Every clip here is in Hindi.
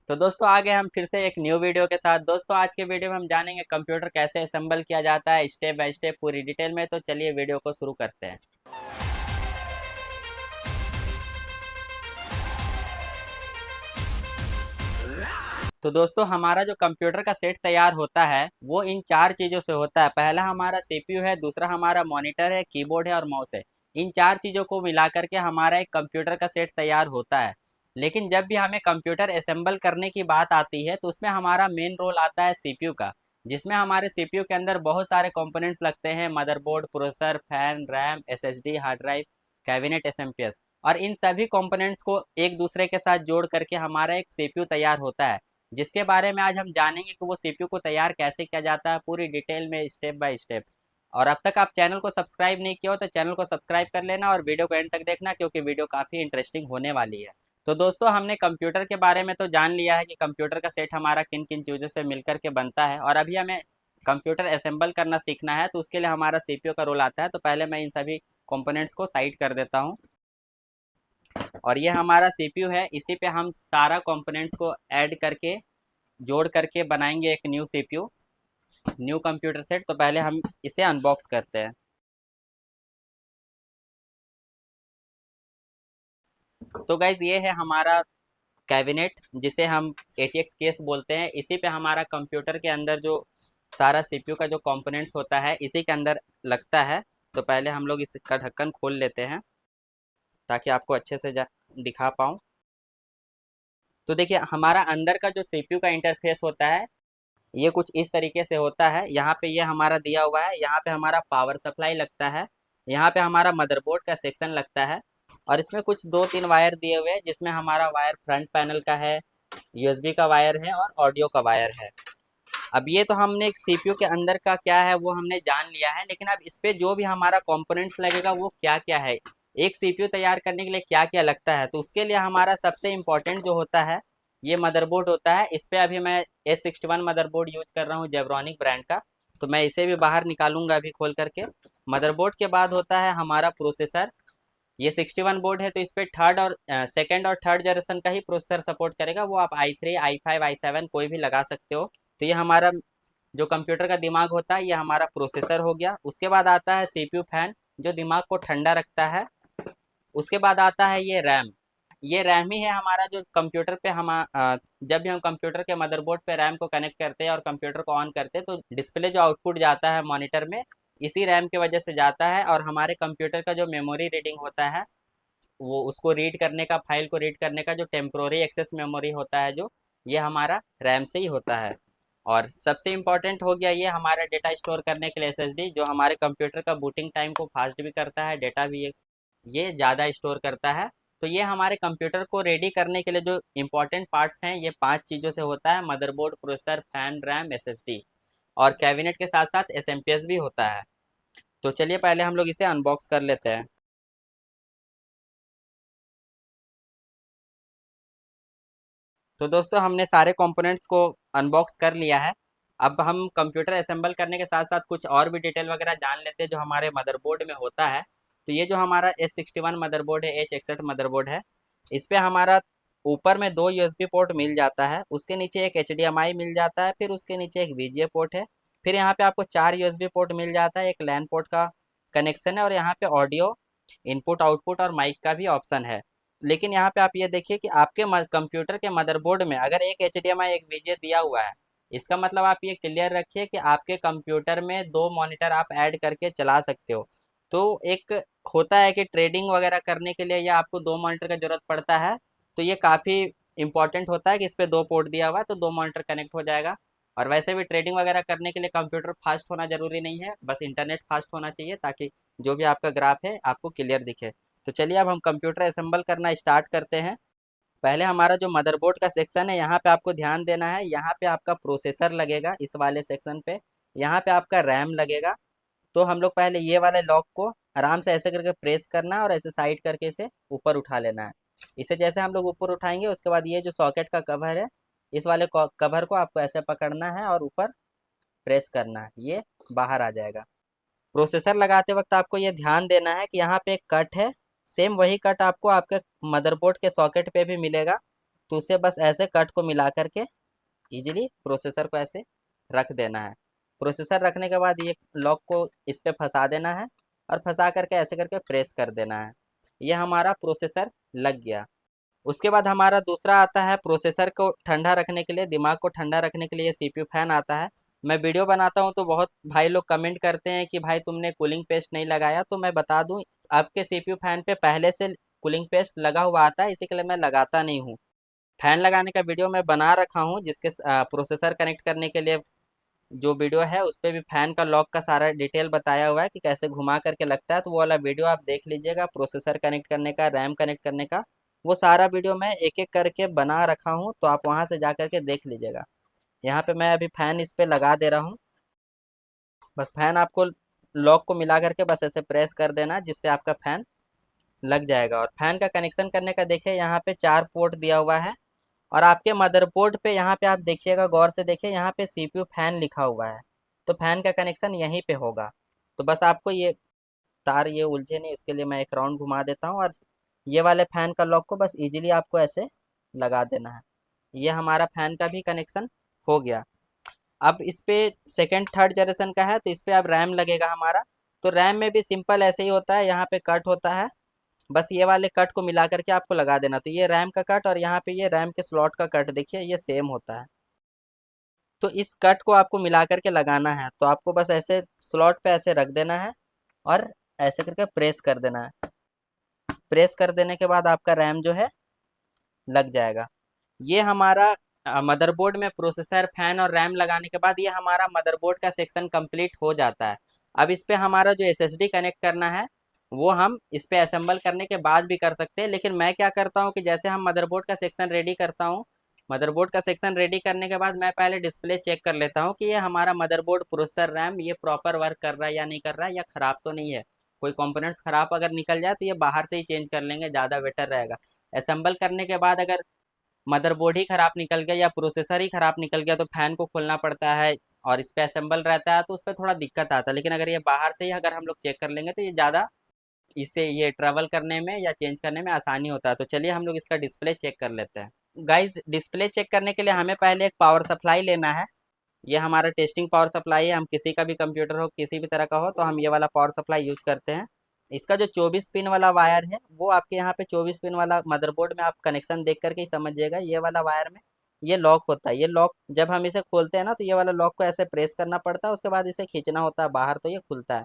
तो दोस्तों आ गए हम फिर से एक न्यू वीडियो के साथ। दोस्तों आज के वीडियो में हम जानेंगे कंप्यूटर कैसे असेंबल किया जाता है स्टेप बाय स्टेप पूरी डिटेल में। तो चलिए वीडियो को शुरू करते हैं। तो दोस्तों हमारा जो कंप्यूटर का सेट तैयार होता है वो इन चार चीज़ों से होता है। पहला हमारा सीपीयू है, दूसरा हमारा मॉनिटर है, कीबोर्ड है और माउस है। इन चार चीज़ों को मिला करके हमारा एक कंप्यूटर का सेट तैयार होता है। लेकिन जब भी हमें कंप्यूटर असेंबल करने की बात आती है तो उसमें हमारा मेन रोल आता है सीपीयू का, जिसमें हमारे सीपीयू के अंदर बहुत सारे कंपोनेंट्स लगते हैं। Motherboard, processor, fan, RAM, SSD, hard drive, cabinet, SMPS. और इन सभी कंपोनेंट्स को एक दूसरे के साथ जोड़ करके हमारा एक सीपीयू तैयार होता है, जिसके बारे में आज हम जानेंगे कि वो सीपीयू को तैयार कैसे किया जाता है पूरी डिटेल में स्टेप बाय स्टेप। और अब तक आप चैनल को सब्सक्राइब नहीं किया हो तो चैनल को सब्सक्राइब कर लेना और वीडियो को एंड तक देखना, क्योंकि वीडियो काफ़ी इंटरेस्टिंग होने वाली है। तो दोस्तों हमने कंप्यूटर के बारे में तो जान लिया है कि कंप्यूटर का सेट हमारा किन किन चीज़ों से मिलकर के बनता है, और अभी हमें कंप्यूटर असेंबल करना सीखना है। तो उसके लिए हमारा सीपीयू का रोल आता है। तो पहले मैं इन सभी कंपोनेंट्स को साइड कर देता हूँ। और ये हमारा सीपीयू है, इसी पे हम सारा कंपोनेंट्स को ऐड करके जोड़ करके बनाएंगे एक new CPU, new computer set. तो पहले हम इसे अनबॉक्स करते हैं। तो गाइज ये है हमारा कैबिनेट, जिसे हम ATX केस बोलते हैं। इसी पे हमारा कंप्यूटर के अंदर जो सारा सीपीयू का जो कंपोनेंट्स होता है इसी के अंदर लगता है। तो पहले हम लोग इसका ढक्कन खोल लेते हैं ताकि आपको अच्छे से दिखा पाऊँ। तो देखिए हमारा अंदर का जो सीपीयू का इंटरफेस होता है ये कुछ इस तरीके से होता है। यहाँ पे ये हमारा दिया हुआ है, यहाँ पे हमारा पावर सप्लाई लगता है, यहाँ पे हमारा मदरबोर्ड का सेक्शन लगता है। और इसमें कुछ दो तीन वायर दिए हुए हैं, जिसमें हमारा वायर फ्रंट पैनल का है, यूएसबी का वायर है और ऑडियो का वायर है। अब ये तो हमने सीपीयू के अंदर का क्या है वो हमने जान लिया है, लेकिन अब इस पे जो भी हमारा कंपोनेंट्स लगेगा वो क्या क्या है, एक सीपीयू तैयार करने के लिए क्या क्या लगता है। तो उसके लिए हमारा सबसे इम्पोर्टेंट जो होता है ये मदरबोर्ड होता है। इस पे अभी मैं S61 मदरबोर्ड यूज कर रहा हूँ, जेब्रॉनिक ब्रांड का। तो मैं इसे भी बाहर निकालूंगा अभी खोल करके। मदरबोर्ड के बाद होता है हमारा प्रोसेसर। ये 61 बोर्ड है तो इस पे थर्ड और सेकंड और थर्ड जनरेशन का ही प्रोसेसर सपोर्ट करेगा। वो आप i3, i5, i7 कोई भी लगा सकते हो। तो ये हमारा जो कंप्यूटर का दिमाग होता है ये हमारा प्रोसेसर हो गया। उसके बाद आता है सीपीयू फैन, जो दिमाग को ठंडा रखता है। उसके बाद आता है ये रैम। ये रैम ही है हमारा जो कंप्यूटर पे जब भी हम कंप्यूटर के मदरबोर्ड पे रैम को कनेक्ट करते हैं और कंप्यूटर को ऑन करते हैं तो डिस्प्ले जो आउटपुट जाता है मॉनिटर में इसी रैम की वजह से जाता है। और हमारे कंप्यूटर का जो मेमोरी रीडिंग होता है वो उसको रीड करने का, फाइल को रीड करने का जो टेम्पोररी एक्सेस मेमोरी होता है जो, ये हमारा रैम से ही होता है। और सबसे इम्पॉर्टेंट हो गया ये हमारा डेटा स्टोर करने के लिए SSD, जो हमारे कंप्यूटर का बूटिंग टाइम को फास्ट भी करता है, डेटा भी ये ज़्यादा स्टोर करता है। तो ये हमारे कंप्यूटर को रेडी करने के लिए जो इम्पोर्टेंट पार्ट्स हैं ये पांच चीज़ों से होता है: motherboard, processor, fan, RAM, SSD। और कैबिनेट के साथ साथ SMPS भी होता है। तो चलिए पहले हम लोग इसे अनबॉक्स कर लेते हैं। तो दोस्तों हमने सारे कंपोनेंट्स को अनबॉक्स कर लिया है। अब हम कंप्यूटर असेंबल करने के साथ साथ कुछ और भी डिटेल वगैरह जान लेते हैं जो हमारे मदरबोर्ड में होता है। तो ये जो हमारा S61 मदरबोर्ड है, H61 मदरबोर्ड है, इस पे हमारा ऊपर में दो USB पोर्ट मिल जाता है, उसके नीचे एक HDMI मिल जाता है, फिर उसके नीचे एक VGA पोर्ट है, फिर यहाँ पे आपको चार USB पोर्ट मिल जाता है, एक लैन पोर्ट का कनेक्शन है, और यहाँ पे ऑडियो इनपुट आउटपुट और माइक का भी ऑप्शन है। लेकिन यहाँ पे आप ये देखिए कि आपके कंप्यूटर के मदरबोर्ड में अगर एक HDMI एक VGA दिया हुआ है, इसका मतलब आप ये क्लियर रखिए कि आपके कंप्यूटर में दो मॉनिटर आप ऐड करके चला सकते हो। तो एक होता है कि ट्रेडिंग वगैरह करने के लिए या आपको दो मॉनिटर का जरूरत पड़ता है, तो ये काफ़ी इंपॉर्टेंट होता है कि इस पे दो पोर्ट दिया हुआ है तो दो मॉनिटर कनेक्ट हो जाएगा। और वैसे भी ट्रेडिंग वगैरह करने के लिए कंप्यूटर फास्ट होना जरूरी नहीं है, बस इंटरनेट फास्ट होना चाहिए ताकि जो भी आपका ग्राफ है आपको क्लियर दिखे। तो चलिए अब हम कंप्यूटर असेंबल करना स्टार्ट करते हैं। पहले हमारा जो मदरबोर्ड का सेक्शन है यहाँ पे आपको ध्यान देना है, यहाँ पे आपका प्रोसेसर लगेगा इस वाले सेक्शन पे, यहाँ पे आपका रैम लगेगा। तो हम लोग पहले ये वाले लॉक को आराम से ऐसे करके प्रेस करना है और ऐसे साइड करके इसे ऊपर उठा लेना है। इसे जैसे हम लोग ऊपर उठाएंगे उसके बाद ये जो सॉकेट का कवर है इस वाले कवर को आपको ऐसे पकड़ना है और ऊपर प्रेस करना है, ये बाहर आ जाएगा। प्रोसेसर लगाते वक्त आपको ये ध्यान देना है कि यहाँ पे एक कट है, सेम वही कट आपको आपके मदरबोर्ड के सॉकेट पे भी मिलेगा। तो उसे बस ऐसे कट को मिला करके इजीली प्रोसेसर को ऐसे रख देना है। प्रोसेसर रखने के बाद ये लॉक को इस पे फंसा देना है और फंसा करके ऐसे करके प्रेस कर देना है। ये हमारा प्रोसेसर लग गया। उसके बाद हमारा दूसरा आता है प्रोसेसर को ठंडा रखने के लिए, दिमाग को ठंडा रखने के लिए सीपीयू फैन आता है। मैं वीडियो बनाता हूँ तो बहुत भाई लोग कमेंट करते हैं कि भाई तुमने कूलिंग पेस्ट नहीं लगाया, तो मैं बता दूं आपके सीपीयू फैन पे पहले से कूलिंग पेस्ट लगा हुआ आता है, इसी के लिए मैं लगाता नहीं हूँ। फैन लगाने का वीडियो मैं बना रखा हूँ, जिसके प्रोसेसर कनेक्ट करने के लिए जो वीडियो है उस पर भी फैन का लॉक का सारा डिटेल बताया हुआ है कि कैसे घुमा करके लगता है, तो वो वाला वीडियो आप देख लीजिएगा। प्रोसेसर कनेक्ट करने का, रैम कनेक्ट करने का, वो सारा वीडियो मैं एक एक करके बना रखा हूँ, तो आप वहाँ से जा करके देख लीजिएगा। यहाँ पे मैं अभी फैन इस पे लगा दे रहा हूँ। बस फैन आपको लॉक को मिला करके बस ऐसे प्रेस कर देना, जिससे आपका फैन लग जाएगा। और फैन का कनेक्शन करने का देखिए यहाँ पे 4 पोर्ट दिया हुआ है, और आपके मदरबोर्ड पे यहाँ पे आप देखिएगा, गौर से देखिए, यहाँ पे सीपीयू फैन लिखा हुआ है, तो फैन का कनेक्शन यहीं पे होगा। तो बस आपको ये तार ये उलझे नहीं, उसके लिए मैं एक राउंड घुमा देता हूँ, और ये वाले फैन का लॉक को बस इजीली आपको ऐसे लगा देना है। ये हमारा फैन का भी कनेक्शन हो गया। अब इस पे सेकेंड थर्ड जनरेशन का है, तो इस पे अब रैम लगेगा हमारा। तो रैम में भी सिंपल ऐसे ही होता है, यहाँ पे कट होता है, बस ये वाले कट को मिला करके आपको लगा देना। तो ये रैम का कट और यहाँ पे ये रैम के स्लॉट का कट देखिए, ये सेम होता है। तो इस कट को आपको मिला करके लगाना है, तो आपको बस ऐसे स्लॉट पे ऐसे रख देना है और ऐसे करके प्रेस कर देना है। प्रेस कर देने के बाद आपका रैम जो है लग जाएगा। ये हमारा मदरबोर्ड में प्रोसेसर, फैन और रैम लगाने के बाद ये हमारा मदरबोर्ड का सेक्शन कंप्लीट हो जाता है। अब इस पे हमारा जो एसएसडी कनेक्ट करना है वो हम इस पे असेंबल करने के बाद भी कर सकते हैं, लेकिन मैं क्या करता हूँ कि जैसे हम मदरबोर्ड का सेक्शन रेडी करता हूँ, मदरबोर्ड का सेक्शन रेडी करने के बाद मैं पहले डिस्प्ले चेक कर लेता हूँ कि ये हमारा मदरबोर्ड, प्रोसेसर, रैम ये प्रॉपर वर्क कर रहा है या नहीं कर रहा है, या खराब तो नहीं है। कोई कंपोनेंट्स खराब अगर निकल जाए तो ये बाहर से ही चेंज कर लेंगे, ज़्यादा बेटर रहेगा। असेंबल करने के बाद अगर मदरबोर्ड ही खराब निकल गया या प्रोसेसर ही खराब निकल गया, तो फैन को खोलना पड़ता है और इस पे असेंबल रहता है, तो उस पर थोड़ा दिक्कत आता है। लेकिन अगर ये बाहर से ही अगर हम लोग चेक कर लेंगे तो ये ज़्यादा, इससे ये ट्रैवल करने में या चेंज करने में आसानी होता है। तो चलिए हम लोग इसका डिस्प्ले चेक कर लेते हैं। गाइज, डिस्प्ले चेक करने के लिए हमें पहले एक पावर सप्लाई लेना है। ये हमारा टेस्टिंग पावर सप्लाई है। हम किसी का भी कंप्यूटर हो, किसी भी तरह का हो, तो हम ये वाला पावर सप्लाई यूज करते हैं। इसका जो 24 पिन वाला वायर है वो आपके यहाँ पे 24 पिन वाला मदरबोर्ड में आप कनेक्शन देख करके ही समझिएगा। ये वाला वायर में ये लॉक होता है। ये लॉक जब हम इसे खोलते हैं ना, तो ये वाला लॉक को ऐसे प्रेस करना पड़ता है, उसके बाद इसे खींचना होता है बाहर, तो ये खुलता है।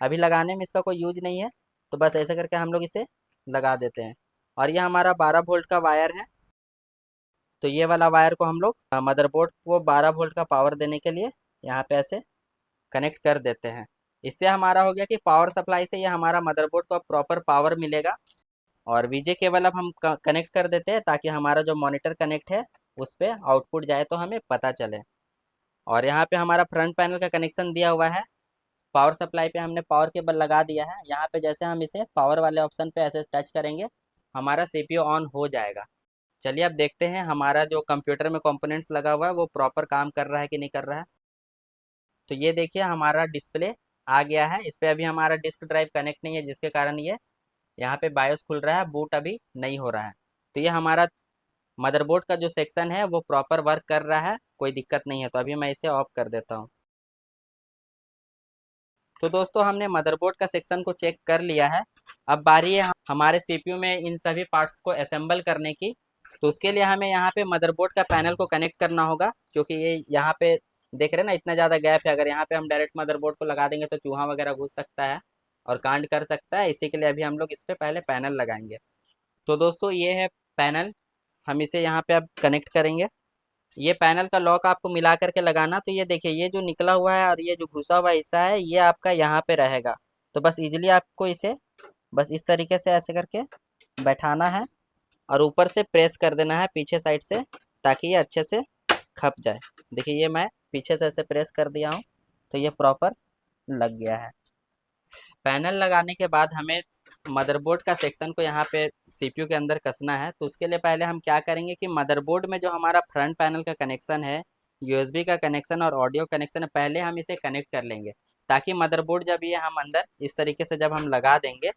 अभी लगाने में इसका कोई यूज नहीं है, तो बस ऐसे करके हम लोग इसे लगा देते हैं। और ये हमारा 12 वोल्ट का वायर है। तो ये वाला वायर को हम लोग मदरबोर्ड को 12 वोल्ट का पावर देने के लिए यहाँ पे ऐसे कनेक्ट कर देते हैं। इससे हमारा हो गया कि पावर सप्लाई से ये हमारा मदरबोर्ड को प्रॉपर पावर मिलेगा। और वीजे केबल अब हम कनेक्ट कर देते हैं, ताकि हमारा जो मॉनिटर कनेक्ट है उस पर आउटपुट जाए तो हमें पता चले। और यहाँ पे हमारा फ्रंट पैनल का कनेक्शन दिया हुआ है। पावर सप्लाई पे हमने पावर केबल लगा दिया है। यहाँ पे जैसे हम इसे पावर वाले ऑप्शन पे ऐसे टच करेंगे, हमारा सीपीयू ऑन हो जाएगा। चलिए अब देखते हैं हमारा जो कंप्यूटर में कंपोनेंट्स लगा हुआ है वो प्रॉपर काम कर रहा है कि नहीं कर रहा है। तो ये देखिए हमारा डिस्प्ले आ गया है। इस पे अभी हमारा डिस्क ड्राइव कनेक्ट नहीं है, जिसके कारण ये यहाँ पे बायोस खुल रहा है, बूट अभी नहीं हो रहा है। तो ये हमारा मदरबोर्ड का जो सेक्शन है वो प्रॉपर वर्क कर रहा है, कोई दिक्कत नहीं है। तो अभी मैं इसे ऑफ कर देता हूँ। तो दोस्तों, हमने मदरबोर्ड का सेक्शन को चेक कर लिया है। अब बारी है हमारे सीपीयू में इन सभी पार्ट्स को असेंबल करने की। तो उसके लिए हमें यहाँ पे मदरबोर्ड का पैनल को कनेक्ट करना होगा, क्योंकि ये यहाँ पे देख रहे हैं ना, इतना ज़्यादा गैप है। अगर यहाँ पे हम डायरेक्ट मदरबोर्ड को लगा देंगे तो चूहा वगैरह घुस सकता है और कांड कर सकता है। इसी के लिए अभी हम लोग इस पे पहले पैनल लगाएंगे। तो दोस्तों, ये है पैनल। हम इसे यहाँ पे अब कनेक्ट करेंगे। ये पैनल का लॉक आपको मिला करके लगाना। तो ये देखिए, ये जो निकला हुआ है और ये जो घुसा हुआ हिस्सा है ये आपका यहाँ पे रहेगा। तो बस इजीली आपको इसे बस इस तरीके से ऐसे करके बैठाना है और ऊपर से प्रेस कर देना है पीछे साइड से, ताकि ये अच्छे से खप जाए। देखिए, ये मैं पीछे से ऐसे प्रेस कर दिया हूँ, तो ये प्रॉपर लग गया है। पैनल लगाने के बाद हमें मदरबोर्ड का सेक्शन को यहाँ पे सीपीयू के अंदर कसना है। तो उसके लिए पहले हम क्या करेंगे कि मदरबोर्ड में जो हमारा फ्रंट पैनल का कनेक्शन है, यूएसबी का कनेक्शन और ऑडियो कनेक्शन है, पहले हम इसे कनेक्ट कर लेंगे, ताकि मदरबोर्ड जब ये हम अंदर इस तरीके से जब हम लगा देंगे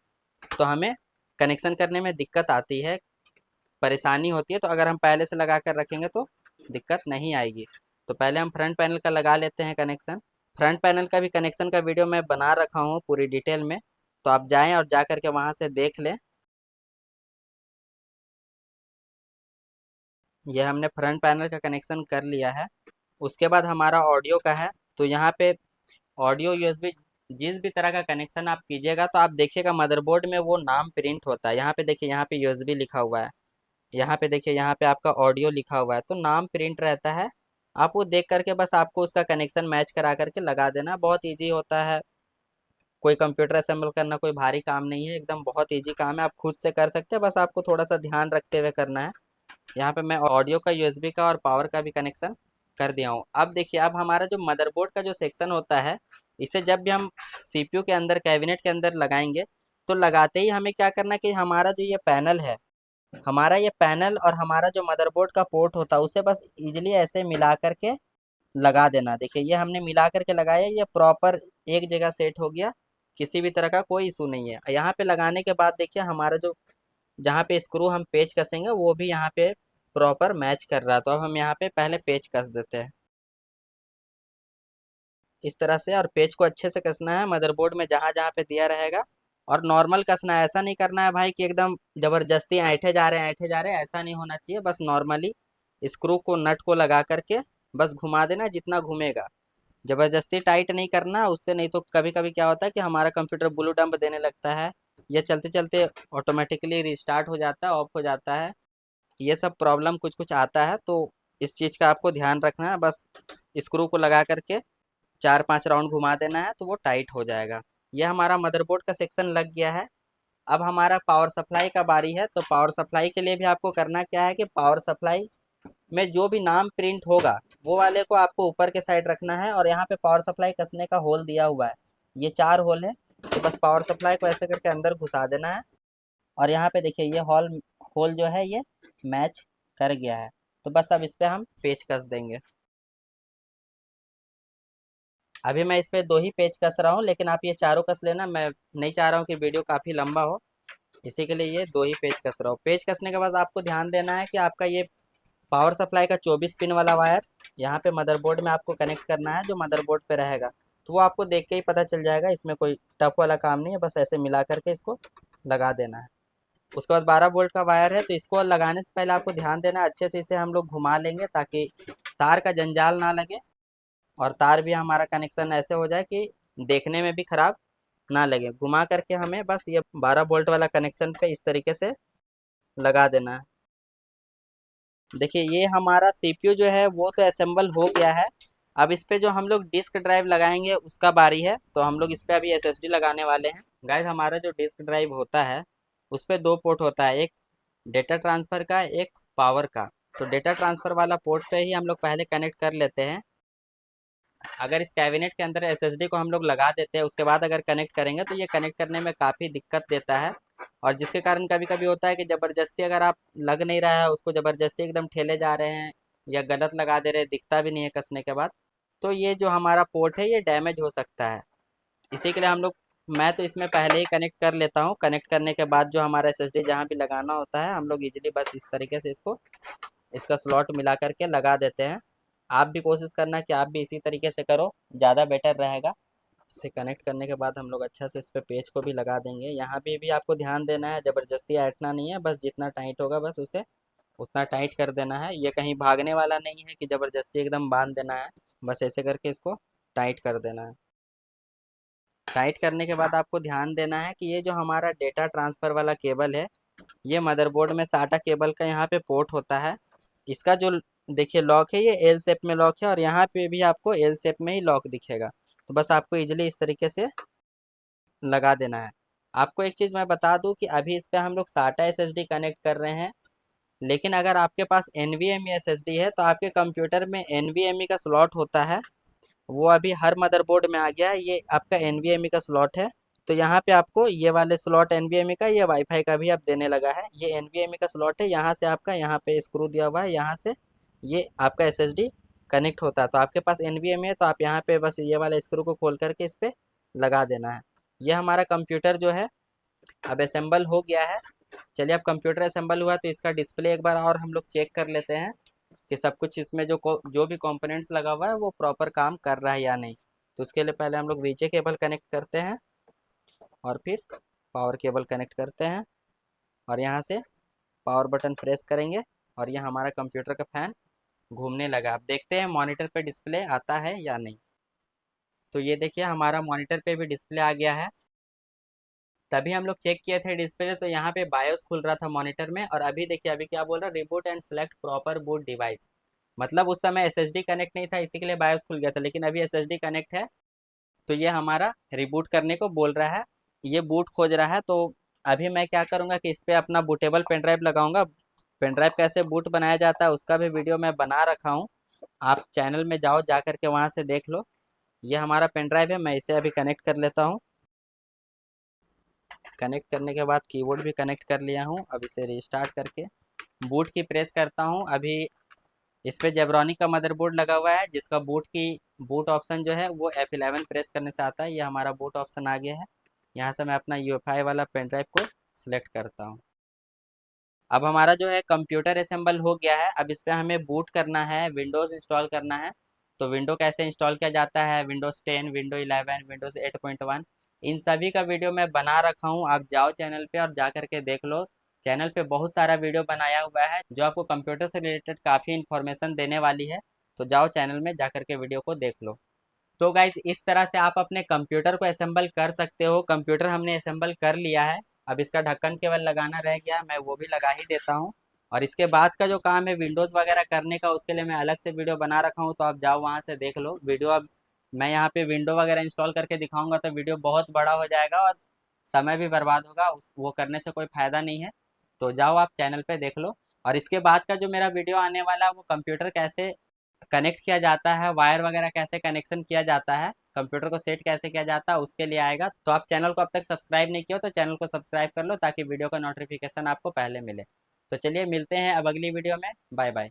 तो हमें कनेक्शन करने में दिक्कत आती है। परेशानी होती है, तो अगर हम पहले से लगा कर रखेंगे तो दिक्कत नहीं आएगी। तो पहले हम फ्रंट पैनल का लगा लेते हैं कनेक्शन। फ्रंट पैनल का भी कनेक्शन का वीडियो मैं बना रखा हूँ पूरी डिटेल में, तो आप जाएं और जा करके वहाँ से देख लें। ये हमने फ्रंट पैनल का कनेक्शन कर लिया है। उसके बाद हमारा ऑडियो का है, तो यहाँ पे ऑडियो यूएसबी जिस भी तरह का कनेक्शन आप कीजिएगा तो आप देखिएगा मदरबोर्ड में वो नाम प्रिंट होता है। यहाँ पे देखिए, यहाँ पे यूएसबी लिखा हुआ है, यहाँ पे देखिए, यहाँ पे आपका ऑडियो लिखा हुआ है, तो नाम प्रिंट रहता है। आप वो देख करके बस आपको उसका कनेक्शन मैच करा करके लगा देना, बहुत ईजी होता है। कोई कंप्यूटर असेंबल करना कोई भारी काम नहीं है, एकदम बहुत ईजी काम है, आप खुद से कर सकते हैं, बस आपको थोड़ा सा ध्यान रखते हुए करना है। यहाँ पे मैं ऑडियो का, यूएसबी का और पावर का भी कनेक्शन कर दिया हूँ। अब देखिए, अब हमारा जो मदरबोर्ड का जो सेक्शन होता है, इसे जब भी हम सीपीयू के अंदर, कैबिनेट के अंदर लगाएंगे, तो लगाते ही हमें क्या करना है कि हमारा जो ये पैनल है, हमारा ये पैनल और हमारा जो मदरबोर्ड का पोर्ट होता है, उसे बस इजीली ऐसे मिला करके लगा देना। देखिए, ये हमने मिला करके लगाया, ये प्रॉपर एक जगह सेट हो गया, किसी भी तरह का कोई इशू नहीं है। यहाँ पे लगाने के बाद देखिए, हमारा जो जहाँ पे स्क्रू हम पेच कसेंगे वो भी यहाँ पे प्रॉपर मैच कर रहा है। तो अब हम यहाँ पे पहले पेच कस देते हैं इस तरह से, और पेच को अच्छे से कसना है मदरबोर्ड में जहाँ जहाँ पे दिया रहेगा। और नॉर्मल कसना है, ऐसा नहीं करना है भाई कि एकदम जबरदस्ती ऐंठे जा रहे हैं, ऐंठे जा रहे हैं, ऐसा नहीं होना चाहिए। बस नॉर्मली स्क्रू को, नट को लगा करके बस घुमा देना जितना घूमेगा, जबरदस्ती टाइट नहीं करना उससे। नहीं तो कभी कभी क्या होता है कि हमारा कंप्यूटर ब्लू डंप देने लगता है, या चलते चलते ऑटोमेटिकली रिस्टार्ट हो जाता है, ऑफ हो जाता है, ये सब प्रॉब्लम कुछ कुछ आता है। तो इस चीज़ का आपको ध्यान रखना है। बस स्क्रू को लगा करके 4-5 राउंड घुमा देना है तो वो टाइट हो जाएगा। ये हमारा मदरबोर्ड का सेक्शन लग गया है। अब हमारा पावर सप्लाई का बारी है। तो पावर सप्लाई के लिए भी आपको करना क्या है कि पावर सप्लाई में जो भी नाम प्रिंट होगा वो वाले को आपको ऊपर के साइड रखना है, और यहाँ पे पावर सप्लाई कसने का होल दिया हुआ है, ये 4 होल है। तो बस पावर सप्लाई को ऐसे करके अंदर घुसा देना है, और यहाँ पे देखिए ये हॉल होल जो है ये मैच कर गया है। तो बस अब इस पे हम पेच कस देंगे। अभी मैं इस पे 2 ही पेच कस रहा हूँ, लेकिन आप ये चारों कस लेना, मैं नहीं चाह रहा हूँ कि वीडियो काफ़ी लंबा हो, इसी के लिए ये 2 ही पेच कस रहा हूँ। पेच कसने के बाद आपको ध्यान देना है कि आपका ये पावर सप्लाई का 24 पिन वाला वायर यहाँ पे मदरबोर्ड में आपको कनेक्ट करना है, जो मदरबोर्ड पे रहेगा। तो वो आपको देख के ही पता चल जाएगा, इसमें कोई टफ वाला काम नहीं है, बस ऐसे मिला करके इसको लगा देना है। उसके बाद 12 वोल्ट का वायर है, तो इसको लगाने से पहले आपको ध्यान देना है, अच्छे से इसे हम लोग घुमा लेंगे ताकि तार का जंजाल ना लगे, और तार भी हमारा कनेक्शन ऐसे हो जाए कि देखने में भी खराब ना लगे। घुमा करके हमें बस ये 12 वोल्ट वाला कनेक्शन पे इस तरीके से लगा देना है। देखिए, ये हमारा सीपीयू जो है वो तो असेंबल हो गया है। अब इस पे जो हम लोग डिस्क ड्राइव लगाएंगे उसका बारी है। तो हम लोग इस पे अभी एसएसडी लगाने वाले हैं। गाइस, हमारा जो डिस्क ड्राइव होता है उस पे 2 पोर्ट होता है, एक डेटा ट्रांसफ़र का, एक पावर का। तो डेटा ट्रांसफ़र वाला पोर्ट पे ही हम लोग पहले कनेक्ट कर लेते हैं। अगर इस कैबिनेट के अंदर एसएसडी को हम लोग लगा देते हैं, उसके बाद अगर कनेक्ट करेंगे तो ये कनेक्ट करने में काफ़ी दिक्कत देता है, और जिसके कारण कभी कभी होता है कि ज़बरदस्ती अगर आप लग नहीं रहा है उसको, ज़बरदस्ती एकदम ठेले जा रहे हैं या गलत लगा दे रहे हैं, दिखता भी नहीं है कसने के बाद, तो ये जो हमारा पोर्ट है ये डैमेज हो सकता है। इसी के लिए हम लोग, मैं तो इसमें पहले ही कनेक्ट कर लेता हूँ। कनेक्ट करने के बाद जो हमारा एसएसडी जहाँ भी लगाना होता है, हम लोग इजीली बस इस तरीके से इसको, इसका स्लॉट मिला करके लगा देते हैं। आप भी कोशिश करना कि आप भी इसी तरीके से करो, ज़्यादा बेटर रहेगा। इसे कनेक्ट करने के बाद हम लोग अच्छा से इस पे पेच को भी लगा देंगे। यहाँ पे भी आपको ध्यान देना है, ज़बरदस्ती ऐंठना नहीं है, बस जितना टाइट होगा बस उसे उतना टाइट कर देना है। ये कहीं भागने वाला नहीं है कि ज़बरदस्ती एकदम बांध देना है, बस ऐसे करके इसको टाइट कर देना है। टाइट करने के बाद आपको ध्यान देना है कि ये जो हमारा डेटा ट्रांसफ़र वाला केबल है, ये मदरबोर्ड में साटा केबल का यहाँ पे पोर्ट होता है। इसका जो देखिए लॉक है, ये एल शेप में लॉक है, और यहाँ पे भी आपको एल शेप में ही लॉक दिखेगा। तो बस आपको इजीली इस तरीके से लगा देना है। आपको एक चीज़ मैं बता दूं कि अभी इस पे हम लोग साटा एसएसडी कनेक्ट कर रहे हैं, लेकिन अगर आपके पास एनवीएमई एसएसडी है तो आपके कंप्यूटर में एनवीएमई का स्लॉट होता है, वो अभी हर मदरबोर्ड में आ गया है। ये आपका एनवीएमई का स्लॉट है, तो यहाँ पे आपको ये वाले स्लॉट एनवीएमई का, ये वाईफाई का भी अब देने लगा है। ये एनवीएमई का स्लॉट है, यहाँ से आपका, यहाँ पे स्क्रू दिया हुआ है, यहाँ से ये आपका एसएसडी कनेक्ट होता है। तो आपके पास एनवीएमई है तो आप यहाँ पे बस ये वाला स्क्रू को खोल करके इस पे लगा देना है। ये हमारा कंप्यूटर जो है अब असेंबल हो गया है। चलिए अब कंप्यूटर असेंबल हुआ तो इसका डिस्प्ले एक बार और हम लोग चेक कर लेते हैं कि सब कुछ इसमें जो भी कंपोनेंट्स लगा हुआ है वो प्रॉपर काम कर रहा है या नहीं। तो उसके लिए पहले हम लोग वीजे केबल कनेक्ट करते हैं और फिर पावर केबल कनेक्ट करते हैं और यहाँ से पावर बटन प्रेस करेंगे और ये हमारा कंप्यूटर का फैन घूमने लगा। अब देखते हैं मॉनिटर पे डिस्प्ले आता है या नहीं। तो ये देखिए हमारा मॉनिटर पे भी डिस्प्ले आ गया है। तभी हम लोग चेक किए थे डिस्प्ले तो यहाँ पे बायोस खुल रहा था मॉनिटर में, और अभी देखिए अभी क्या बोल रहा है, reboot and select proper boot device. मतलब उस समय एसएसडी कनेक्ट नहीं था इसी के लिए बायोस खुल गया था, लेकिन अभी एसएसडी कनेक्ट है तो ये हमारा रिबूट करने को बोल रहा है, ये बूट खोज रहा है। तो अभी मैं क्या करूँगा कि इस पर अपना बूटेबल पेन ड्राइव लगाऊंगा। पेन ड्राइव कैसे बूट बनाया जाता है उसका भी वीडियो मैं बना रखा हूँ, आप चैनल में जाओ जा करके वहाँ से देख लो। ये हमारा पेन ड्राइव है, मैं इसे अभी कनेक्ट कर लेता हूँ। कनेक्ट करने के बाद कीबोर्ड भी कनेक्ट कर लिया हूँ। अब इसे रिस्टार्ट करके बूट की प्रेस करता हूँ। अभी इस पे जेब्रॉनिक का मदरबोर्ड लगा हुआ है जिसका बूट ऑप्शन जो है वो F11 प्रेस करने से आता है। ये हमारा बूट ऑप्शन आ गया है। यहाँ से मैं अपना यूएफआई वाला पेन ड्राइव को सिलेक्ट करता हूँ। अब हमारा जो है कंप्यूटर असेंबल हो गया है। अब इस पे हमें बूट करना है, विंडोज़ इंस्टॉल करना है। तो विंडो कैसे इंस्टॉल किया जाता है, विंडोज़ 10, विंडो 11, विंडोज़ 8.1, इन सभी का वीडियो मैं बना रखा हूँ। आप जाओ चैनल पे और जा करके देख लो। चैनल पे बहुत सारा वीडियो बनाया हुआ है जो आपको कंप्यूटर से रिलेटेड काफ़ी इन्फॉर्मेशन देने वाली है। तो जाओ चैनल में जा करके वीडियो को देख लो। तो गाइज इस तरह से आप अपने कंप्यूटर को असेंबल कर सकते हो। कंप्यूटर हमने असेंबल कर लिया है, अब इसका ढक्कन केवल लगाना रह गया, मैं वो भी लगा ही देता हूँ। और इसके बाद का जो काम है विंडोज़ वगैरह करने का उसके लिए मैं अलग से वीडियो बना रखा हूँ, तो आप जाओ वहाँ से देख लो वीडियो। अब मैं यहाँ पे विंडो वगैरह इंस्टॉल करके दिखाऊंगा तो वीडियो बहुत बड़ा हो जाएगा और समय भी बर्बाद होगा, वो करने से कोई फ़ायदा नहीं है। तो जाओ आप चैनल पे देख लो। और इसके बाद का जो मेरा वीडियो आने वाला है वो कंप्यूटर कैसे कनेक्ट किया जाता है, वायर वगैरह कैसे कनेक्शन किया जाता है, कंप्यूटर को सेट कैसे किया जाता है, उसके लिए आएगा। तो आप चैनल को अब तक सब्सक्राइब नहीं किया हो तो चैनल को सब्सक्राइब कर लो ताकि वीडियो का नोटिफिकेशन आपको पहले मिले। तो चलिए मिलते हैं अब अगली वीडियो में। Bye bye.